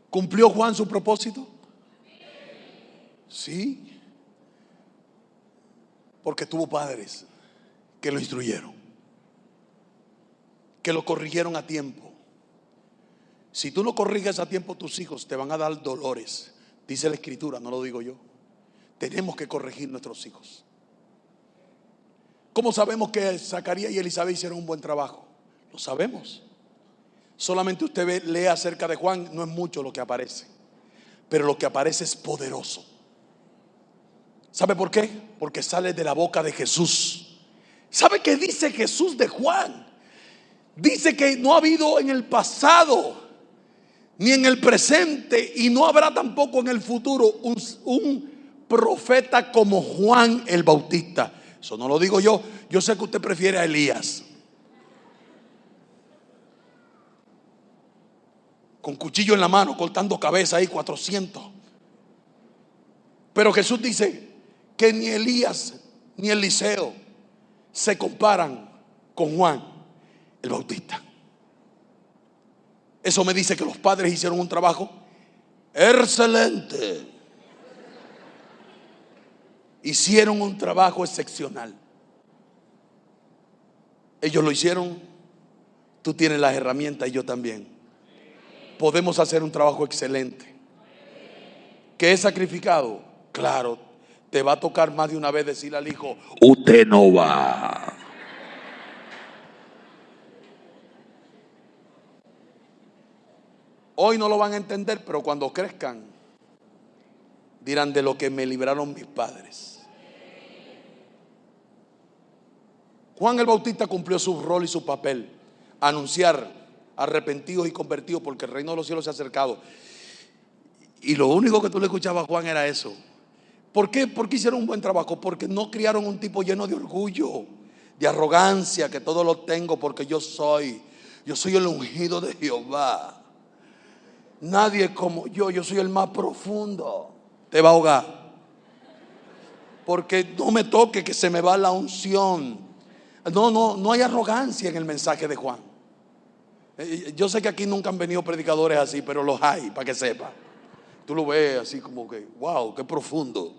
¿Cumplió Juan su propósito? Sí. Porque tuvo padres que lo instruyeron, que lo corrigieron a tiempo. Si tú no corriges a tiempo, tus hijos te van a dar dolores. Dice la Escritura, no lo digo yo. Tenemos que corregir nuestros hijos. ¿Cómo sabemos que Zacarías y Elizabeth hicieron un buen trabajo? Lo sabemos. Solamente usted lee acerca de Juan, no es mucho lo que aparece, pero lo que aparece es poderoso. ¿Sabe por qué? Porque sale de la boca de Jesús. ¿Sabe qué dice Jesús de Juan? Dice que no ha habido en el pasado ni en el presente y no habrá tampoco en el futuro un profeta como Juan el Bautista. Eso no lo digo yo. Yo sé que usted prefiere a Elías, con cuchillo en la mano, cortando cabeza ahí 400. Pero Jesús dice que ni Elías ni Eliseo se comparan con Juan el Bautista. Eso me dice que los padres hicieron un trabajo excelente. Hicieron un trabajo excepcional. Ellos lo hicieron. Tú tienes las herramientas y yo también. Podemos hacer un trabajo excelente. ¿Que es sacrificado? Claro, te va a tocar más de una vez decirle al hijo: usted no va. Hoy no lo van a entender, pero cuando crezcan dirán: de lo que me libraron mis padres. Juan el Bautista cumplió su rol y su papel: anunciar arrepentidos y convertidos, porque el reino de los cielos se ha acercado. Y lo único que tú le escuchabas a Juan era eso. ¿Por qué? Porque hicieron un buen trabajo. Porque no criaron un tipo lleno de orgullo, de arrogancia, que todo lo tengo porque yo soy el ungido de Jehová. Nadie como yo soy el más profundo. Te va a ahogar. Porque no me toque que se me va la unción. No hay arrogancia en el mensaje de Juan. Yo sé que aquí nunca han venido predicadores así, pero los hay, para que sepa. Tú lo ves así como que, wow, qué profundo.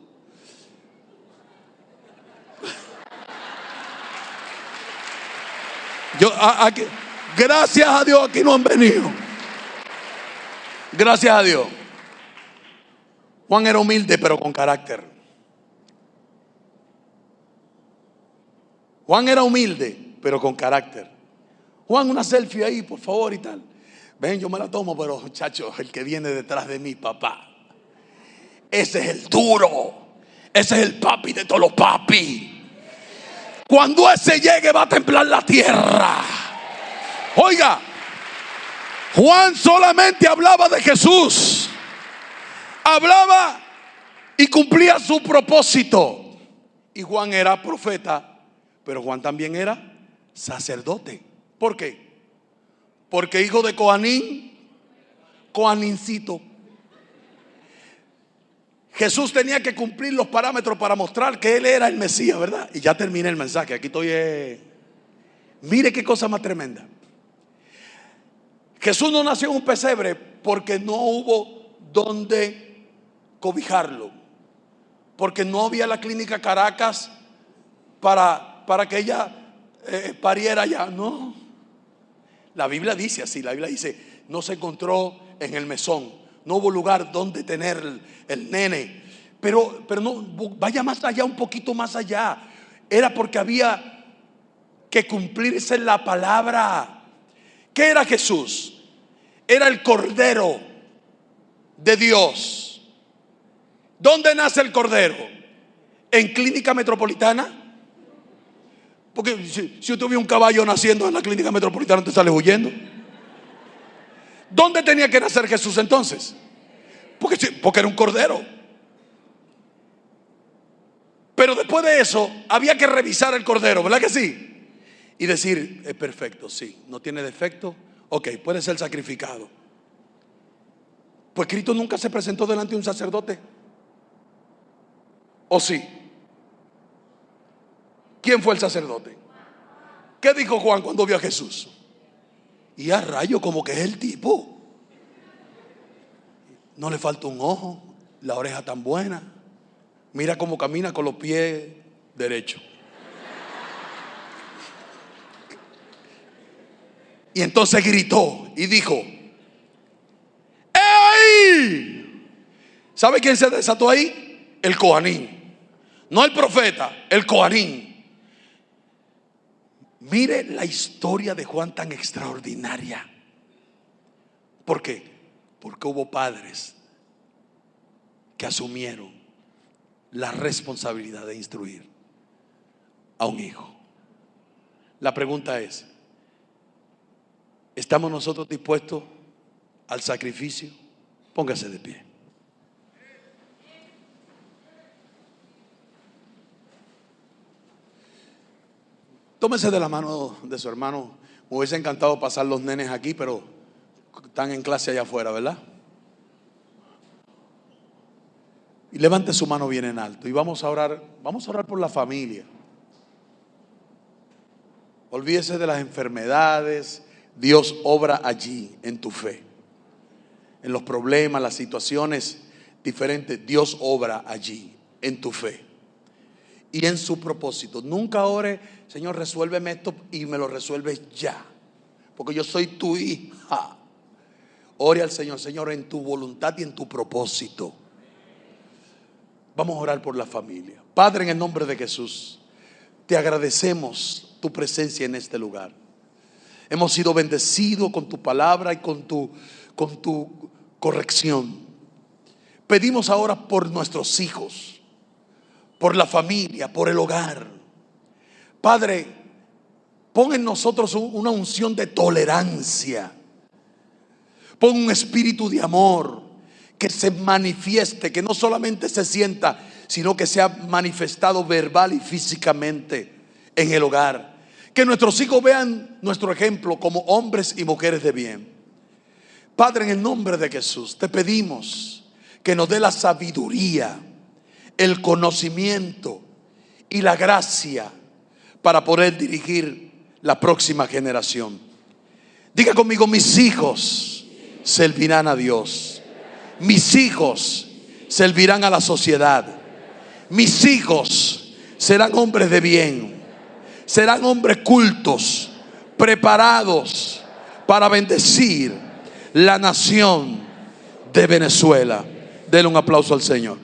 Gracias a Dios aquí no han venido. Gracias a Dios. Juan era humilde pero con carácter. Juan era humilde pero con carácter. Juan, una selfie ahí, por favor, y tal. Ven, yo me la tomo, pero muchachos, el que viene detrás de mí, papá, ese es el duro. Ese es el papi de todos los papis. Cuando ese llegue va a temblar la tierra. Oiga, Juan solamente hablaba de Jesús. Hablaba y cumplía su propósito. Y Juan era profeta, pero Juan también era sacerdote. ¿Por qué? Porque hijo de Coanín, Coanincito. Jesús tenía que cumplir los parámetros para mostrar que Él era el Mesías, ¿verdad? Y ya terminé el mensaje, aquí estoy. Mire qué cosa más tremenda. Jesús no nació en un pesebre porque no hubo donde cobijarlo, porque no había la clínica Caracas para que ella pariera allá. No, la Biblia dice así, la Biblia dice: no se encontró en el mesón, no hubo lugar donde tener el nene. Pero no, vaya más allá, un poquito más allá. Era porque había que cumplirse la palabra. ¿Qué era Jesús? Era el Cordero de Dios. ¿Dónde nace el Cordero? ¿En Clínica Metropolitana? Porque si usted ve un caballo naciendo en la Clínica Metropolitana, ¿te sale huyendo? ¿Dónde tenía que nacer Jesús entonces? Porque era un cordero. Pero después de eso había que revisar el cordero, ¿verdad que sí? Y decir: es perfecto, sí, no tiene defecto, ok, puede ser sacrificado. Pues Cristo nunca se presentó delante de un sacerdote, ¿o sí? ¿Quién fue el sacerdote? ¿Qué dijo Juan cuando vio a Jesús? Y a rayo, como que es el tipo. No le falta un ojo, la oreja tan buena, mira cómo camina con los pies derechos. Y entonces gritó y dijo: ¡eh ahí! ¿Sabe quién se desató ahí? El Coanín. No el profeta, el Coanín. Mire la historia de Juan tan extraordinaria. ¿Por qué? Porque hubo padres que asumieron la responsabilidad de instruir a un hijo. La pregunta es: ¿estamos nosotros dispuestos al sacrificio? Póngase de pie. Tómese de la mano de su hermano. Me hubiese encantado pasar los nenes aquí, pero están en clase allá afuera, ¿verdad? Y levante su mano bien en alto y vamos a orar por la familia. Olvídese de las enfermedades. Dios obra allí en tu fe. En los problemas, las situaciones diferentes, Dios obra allí en tu fe y en su propósito. Nunca ore: Señor, resuélveme esto, y me lo resuelves ya, porque yo soy tu hija. Ore al Señor: Señor, en tu voluntad y en tu propósito. Vamos a orar por la familia. Padre, en el nombre de Jesús, te agradecemos tu presencia en este lugar. Hemos sido bendecidos con tu palabra y con tu corrección. Pedimos ahora por nuestros hijos, por la familia, por el hogar. Padre, pon en nosotros una unción de tolerancia. Pon un espíritu de amor que se manifieste, que no solamente se sienta, sino que sea manifestado verbal y físicamente en el hogar. Que nuestros hijos vean nuestro ejemplo como hombres y mujeres de bien. Padre, en el nombre de Jesús, te pedimos que nos dé la sabiduría, el conocimiento y la gracia para poder dirigir la próxima generación. Diga conmigo: mis hijos servirán a Dios. Mis hijos servirán a la sociedad. Mis hijos serán hombres de bien. Serán hombres cultos, preparados para bendecir la nación de Venezuela. Denle un aplauso al Señor.